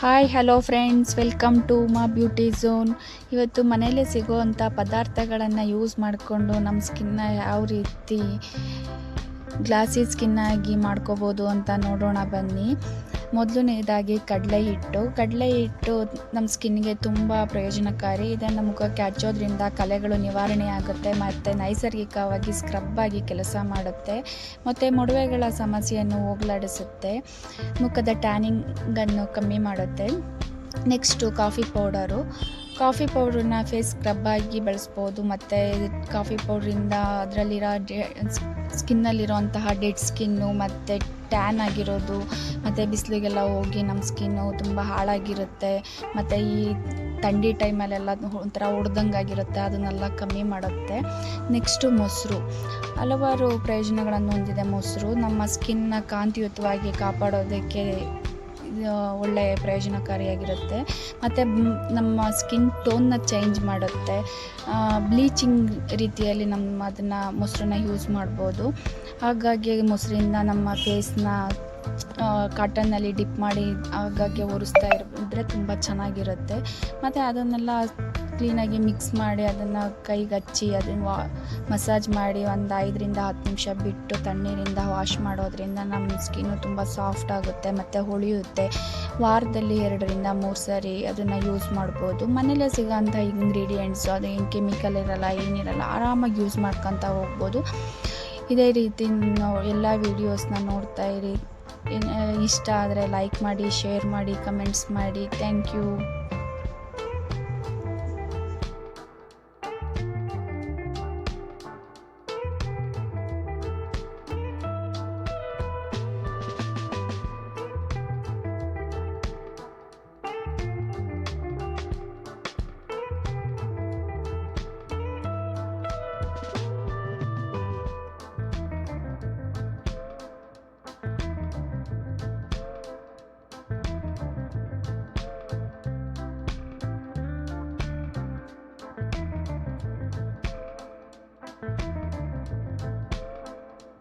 Hi hello friends, welcome to my beauty zone. ಇವತ್ತು ಮನೆಯಲ್ಲೇ ಸಿಗೋವಂಥ ಪದಾರ್ಥಗಳನ್ನು ಯೂಸ್ ಮಾಡಿಕೊಂಡು ನಮ್ಮ ಸ್ಕಿನ್ನ ಯಾವ ರೀತಿ ಗ್ಲಾಸಿ ಸ್ಕಿನ್ನಾಗಿ ಮಾಡ್ಕೋಬೋದು ಅಂತ ನೋಡೋಣ ಬನ್ನಿ. ಮೊದಲನೇದಾಗಿ ಕಡಲೆ ಹಿಟ್ಟು ನಮ್ಮ ಸ್ಕಿನ್ಗೆ ತುಂಬ ಪ್ರಯೋಜನಕಾರಿ. ಇದನ್ನು ಮುಖಕ್ಕೆ ಹಚ್ಚೋದ್ರಿಂದ ಕಲೆಗಳು ನಿವಾರಣೆ ಆಗುತ್ತೆ ಮತ್ತು ನೈಸರ್ಗಿಕವಾಗಿ ಸ್ಕ್ರಬ್ ಆಗಿ ಕೆಲಸ ಮಾಡುತ್ತೆ ಮತ್ತು ಮೊಡವೆಗಳ ಸಮಸ್ಯೆಯನ್ನು ಹೋಗಲಾಡಿಸುತ್ತೆ, ಮುಖದ ಟ್ಯಾನಿಂಗನ್ನು ಕಮ್ಮಿ ಮಾಡುತ್ತೆ. ನೆಕ್ಸ್ಟು ಕಾಫಿ ಪೌಡ್ರನ್ನ ಫೇಸ್ ಸ್ಕ್ರಬ್ ಆಗಿ ಬಳಸ್ಬೋದು ಮತ್ತು ಕಾಫಿ ಪೌಡ್ರಿಂದ ಅದರಲ್ಲಿರೋ ಸ್ಕಿನ್ನಲ್ಲಿರೋಂತಹ ಡೆಡ್ ಸ್ಕಿನ್ನು ಮತ್ತು ಟ್ಯಾನ್ ಆಗಿರೋದು ಮತ್ತು ಬಿಸಿಲಿಗೆಲ್ಲ ಹೋಗಿ ನಮ್ಮ ಸ್ಕಿನ್ನು ತುಂಬ ಹಾಳಾಗಿರುತ್ತೆ ಮತ್ತು ಈ ಥಂಡಿ ಟೈಮಲ್ಲೆಲ್ಲ ಒಂಥರ ಹೊಡೆದಂಗಾಗಿರುತ್ತೆ, ಅದನ್ನೆಲ್ಲ ಕಮ್ಮಿ ಮಾಡುತ್ತೆ. ನೆಕ್ಸ್ಟು ಮೊಸರು ಹಲವಾರು ಪ್ರಯೋಜನಗಳನ್ನು ಹೊಂದಿದೆ. ಮೊಸರು ನಮ್ಮ ಸ್ಕಿನ್ನ ಕಾಂತಿಯುತವಾಗಿ ಕಾಪಾಡೋದಕ್ಕೆ ಒಳ್ಳೆಯ ಪ್ರಯೋಜನಕಾರಿಯಾಗಿರುತ್ತೆ ಮತ್ತು ನಮ್ಮ ಸ್ಕಿನ್ ಟೋನ್ನ ಚೇಂಜ್ ಮಾಡುತ್ತೆ. ಬ್ಲೀಚಿಂಗ್ ರೀತಿಯಲ್ಲಿ ನಮ್ಮ ಮೊಸರನ್ನ ಯೂಸ್ ಮಾಡ್ಬೋದು. ಹಾಗಾಗಿ ಮೊಸರಿಂದ ನಮ್ಮ ಫೇಸ್ನ ಕಾಟನ್ನಲ್ಲಿ ಡಿಪ್ ಮಾಡಿ ಆಗಾಗ್ಗೆ ಒರೆಸ್ತಾ ಇದ್ರೆ ತುಂಬ ಚೆನ್ನಾಗಿರುತ್ತೆ. ಮತ್ತು ಅದನ್ನೆಲ್ಲ ಕ್ಲೀನಾಗಿ ಮಿಕ್ಸ್ ಮಾಡಿ ಅದನ್ನು ಕೈಗೆ ಹಚ್ಚಿ ಅದನ್ನು ಮಸಾಜ್ ಮಾಡಿ ಒಂದು 5-10 ನಿಮಿಷ ಬಿಟ್ಟು ತಣ್ಣೀರಿಂದ ವಾಶ್ ಮಾಡೋದ್ರಿಂದ ನಮ್ಮ ಸ್ಕಿನ್ನು ತುಂಬ ಸಾಫ್ಟ್ ಆಗುತ್ತೆ ಮತ್ತು ಹೊಳೆಯುತ್ತೆ. ವಾರದಲ್ಲಿ 2-3 ಸರಿ ಅದನ್ನು ಯೂಸ್ ಮಾಡ್ಬೋದು. ಮನೇಲೇ ಸಿಗೋಂಥ ಇಂಗ್ರೀಡಿಯೆಂಟ್ಸು, ಅದು ಏನು ಕೆಮಿಕಲ್ ಇರಲ್ಲ, ಏನಿರಲ್ಲ, ಆರಾಮಾಗಿ ಯೂಸ್ ಮಾಡ್ಕೊತ ಹೋಗ್ಬೋದು. ಇದೇ ರೀತಿ ಎಲ್ಲ ವೀಡಿಯೋಸ್ನ ನೋಡ್ತಾ ಇರಿ. ಇಷ್ಟ ಆದರೆ ಲೈಕ್ ಮಾಡಿ, ಶೇರ್ ಮಾಡಿ, ಕಮೆಂಟ್ಸ್ ಮಾಡಿ. Thank you.